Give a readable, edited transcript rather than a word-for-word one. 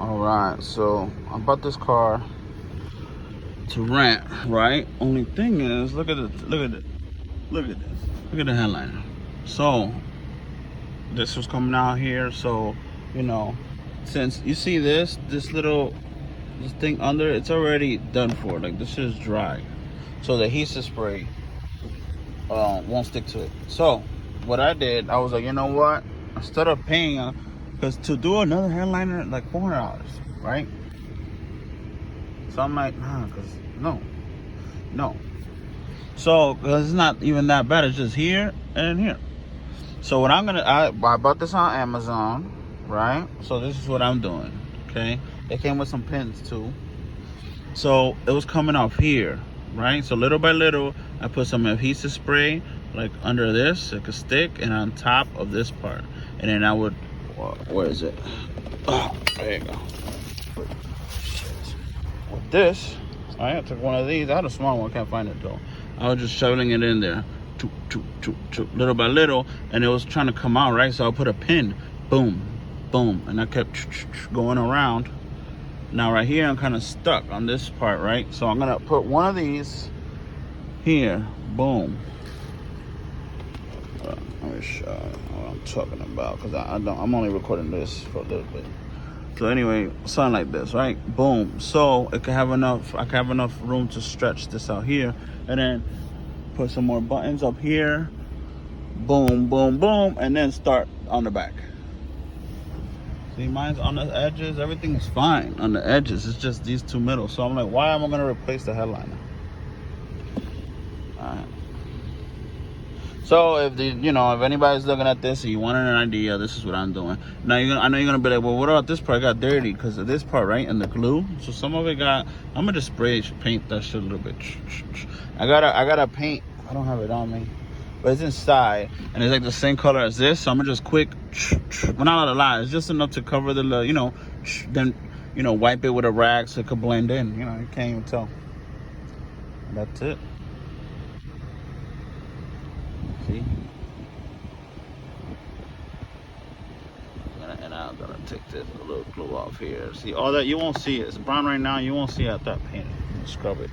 All right, so I bought this car to rent, right? Only thing is, look at it, look at it, look at this, look at the headliner. So this was coming out here, so you know, since you see this thing under, it's already done for. Like this is dry, so the adhesive spray won't stick to it. So what I did, I was like, you know what? Instead of paying, because to do another headliner like $400, right? So I'm like, nah, cause no. So cause it's not even that bad. It's just here and here. So what I bought this on Amazon, right? So this is what I'm doing. Okay, it came with some pins too. So it was coming off here, right? So little by little, I put some adhesive spray like under this, like a stick, and on top of this part. And then I would, where is it? Oh, there you go. With this, I took one of these. I had a small one, can't find it though. I was just shoveling it in there, little by little, and it was trying to come out, right? So I put a pin, boom, boom, and I kept going around. Now right here, I'm kind of stuck on this part, right? So I'm gonna put one of these here, boom. Let me show you what I'm talking about, because I'm only recording this for a little bit. So anyway, something like this, right? Boom. So it can have enough. I can have enough room to stretch this out here, and then put some more buttons up here. Boom, boom, boom, and then start on the back. See, mine's on the edges. Everything is fine on the edges. It's just these two middle. So I'm like, why am I gonna replace the headliner? All right. So if if anybody's looking at this and you wanted an idea, this is what I'm doing. Now I know you're gonna be like, well, what about this part? It got dirty because of this part, right? And the glue. So some of it got. I'm gonna just paint that shit a little bit. I gotta paint. I don't have it on me, but it's inside, and it's like the same color as this. So I'm gonna just quick. Well, not a lot. It's just enough to cover the, then wipe it with a rag so it could blend in. You can't even tell. And that's it. See? And I'm gonna take this little glue off here. See, all that you won't see it. It's brown right now. You won't see it that paint. Scrub it.